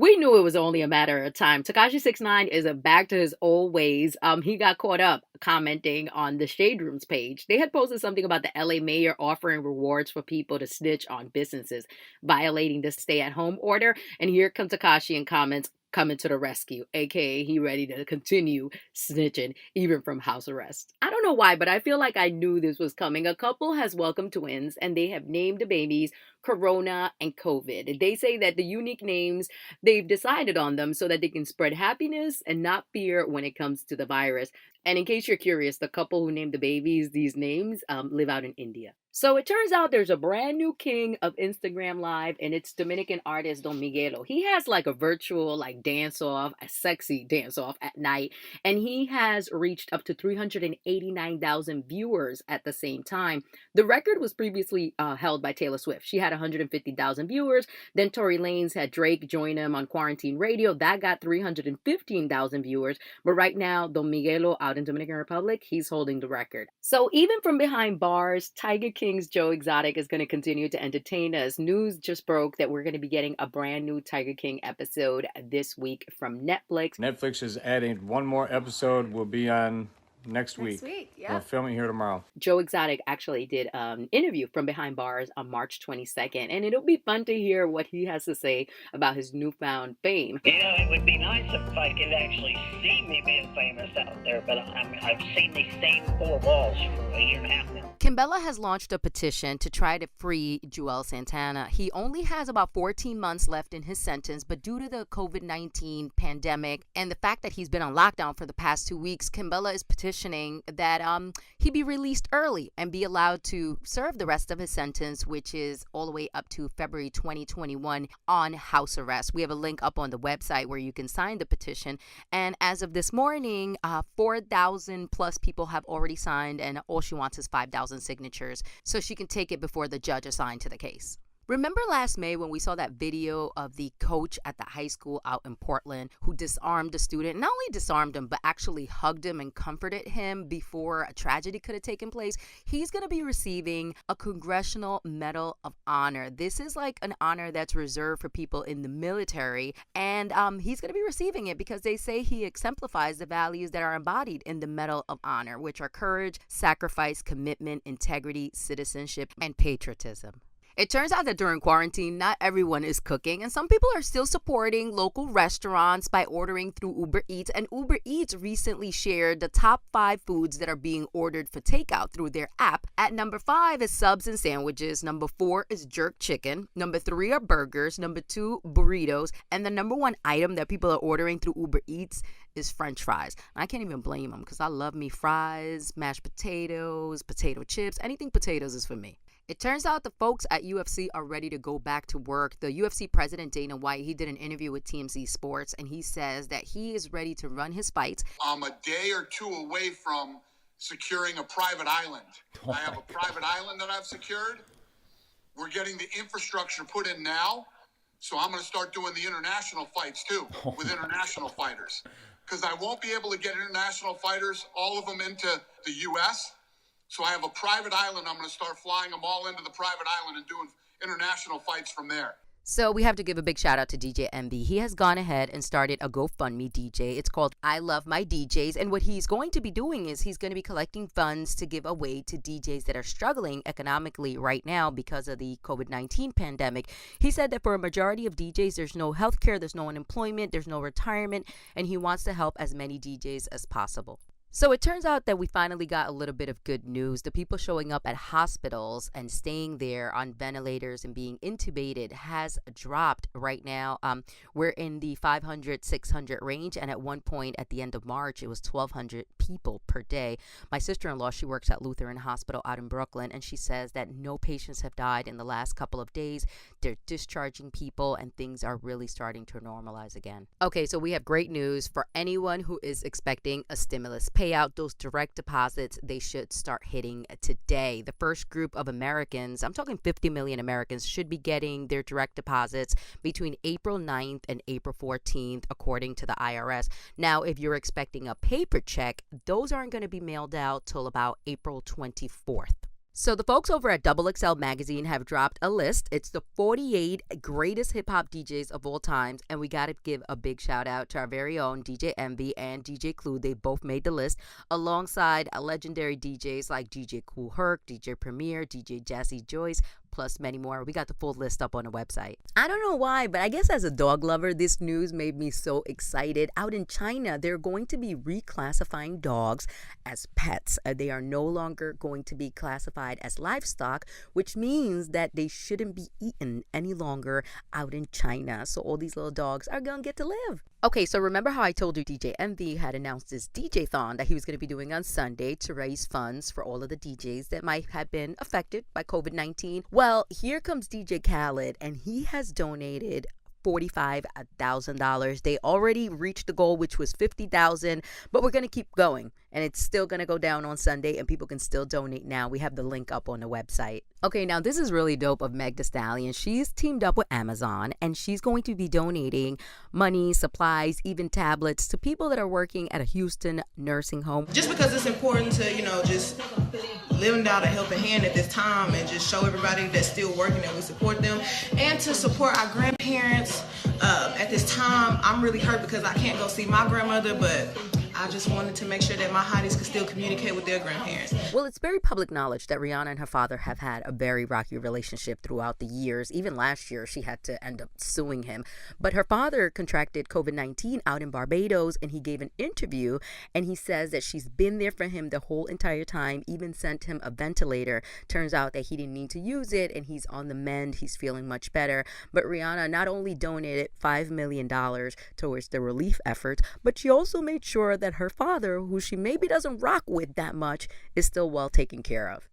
We knew it was only a matter of time. Tekashi 69 is back to his old ways. He got caught up commenting on the Shade Room's page. They had posted something about the LA mayor offering rewards for people to snitch on businesses, violating the stay-at-home order. And here comes Tekashi and comments coming to the rescue, aka he ready to continue snitching even from house arrest. I don't know why, but I feel like I knew this was coming. A couple has welcomed twins and they have named the babies Corona and COVID. They say that the unique names, they've decided on them so that they can spread happiness and not fear when it comes to the virus. And in case you're curious, the couple who named the babies these names live out in India. So it turns out there's a brand new king of Instagram Live, and it's Dominican artist Don Miguelo. He has like a virtual like dance off, a sexy dance off at night, and he has reached up to 389,000 viewers at the same time. The record was previously held by Taylor Swift. She had 150,000 viewers. Then Tory Lanez had Drake join him on Quarantine Radio. That got 315,000 viewers. But right now, Don Miguelo out in Dominican Republic, he's holding the record. So even from behind bars, Tiger King's Joe Exotic is going to continue to entertain us. News just broke that we're going to be getting a brand new Tiger King episode this week from Netflix. Netflix is adding one more episode. Will be on next week. Yeah. We're filming here tomorrow. Joe Exotic actually did an interview from behind bars on March 22nd, and it'll be fun to hear what he has to say about his newfound fame. You know, it would be nice if I could actually see me being famous out there, but I've seen these same four walls for a year and a half now. Kimbella has launched a petition to try to free Joel Santana. He only has about 14 months left in his sentence, but due to the COVID-19 pandemic and the fact that he's been on lockdown for the past 2 weeks, Kimbella is petitioning that he be released early and be allowed to serve the rest of his sentence, which is all the way up to February 2021 on house arrest. We have a link up on the website where you can sign the petition. And as of this morning, 4,000 plus people have already signed, and all she wants is 5,000 signatures so she can take it before the judge assigned to the case. Remember last May when we saw that video of the coach at the high school out in Portland who disarmed the student? Not only disarmed him, but actually hugged him and comforted him before a tragedy could have taken place. He's going to be receiving a Congressional Medal of Honor. This is like an honor that's reserved for people in the military. And he's going to be receiving it because they say he exemplifies the values that are embodied in the Medal of Honor, which are courage, sacrifice, commitment, integrity, citizenship, and patriotism. It turns out that during quarantine, not everyone is cooking, and some people are still supporting local restaurants by ordering through Uber Eats. And Uber Eats recently shared the top 5 foods that are being ordered for takeout through their app. At number 5 is subs and sandwiches. Number 4 is jerk chicken. Number 3 are burgers. Number 2, burritos. And the number 1 item that people are ordering through Uber Eats is French fries. And I can't even blame them because I love me fries, mashed potatoes, potato chips. Anything potatoes is for me. It turns out the folks at UFC are ready to go back to work. The UFC president, Dana White, he did an interview with TMZ Sports, and he says that he is ready to run his fights. I'm a day or two away from securing a private island. I have a private island that I've secured. We're getting the infrastructure put in now, so I'm going to start doing the international fights, too, with international fighters. Because I won't be able to get international fighters, all of them into the U.S., so I have a private island. I'm going to start flying them all into the private island and doing international fights from there. So we have to give a big shout out to DJ MB. He has gone ahead and started a GoFundMe DJ. It's called I Love My DJs. And what he's going to be doing is he's going to be collecting funds to give away to DJs that are struggling economically right now because of the COVID-19 pandemic. He said that for a majority of DJs, there's no health care, there's no unemployment, there's no retirement, and he wants to help as many DJs as possible. So it turns out that we finally got a little bit of good news. The people showing up at hospitals and staying there on ventilators and being intubated has dropped right now. We're in the 500, 600 range. And at one point at the end of March, it was 1,200 people per day. My sister-in-law, she works at Lutheran Hospital out in Brooklyn, and she says that no patients have died in the last couple of days. They're discharging people and things are really starting to normalize again. Okay, so we have great news for anyone who is expecting a stimulus payout. Those direct deposits, they should start hitting today. The first group of Americans, I'm talking 50 million Americans, should be getting their direct deposits between April 9th and April 14th, according to the IRS. Now, if you're expecting a paper check, those aren't going to be mailed out till about April 24th. So the folks over at Double XL Magazine have dropped a list. It's the 48 greatest hip-hop DJs of all times, and we got to give a big shout-out to our very own DJ Envy and DJ Clue. They both made the list, alongside legendary DJs like DJ Kool Herc, DJ Premier, DJ Jazzy Joyce, plus many more. We got the full list up on the website. I don't know why, but I guess as a dog lover, this news made me so excited. Out in China, they're going to be reclassifying dogs as pets. They are no longer going to be classified as livestock, which means that they shouldn't be eaten any longer out in China. So all these little dogs are going to get to live. Okay, so remember how I told you DJ Envy had announced this DJ-thon that he was going to be doing on Sunday to raise funds for all of the DJs that might have been affected by COVID-19? Well, here comes DJ Khaled, and he has donated $45,000. They already reached the goal, which was $50,000, but we're going to keep going, and it's still going to go down on Sunday, and people can still donate now. We have the link up on the website. Okay, now this is really dope of Meg Thee Stallion. She's teamed up with Amazon, and she's going to be donating money, supplies, even tablets to people that are working at a Houston nursing home. Just because it's important to, just lend out a helping hand at this time and just show everybody that's still working that we support them, and to support our grandparents. At this time, I'm really hurt because I can't go see my grandmother, but I just wanted to make sure that my hotties could still communicate with their grandparents. Well, it's very public knowledge that Rihanna and her father have had a very rocky relationship throughout the years. Even last year, she had to end up suing him. But her father contracted COVID-19 out in Barbados, and he gave an interview, and he says that she's been there for him the whole entire time, even sent him a ventilator. Turns out that he didn't need to use it, and he's on the mend. He's feeling much better. But Rihanna not only donated $5 million towards the relief efforts, but she also made sure that her father, who she maybe doesn't rock with that much, is still well taken care of.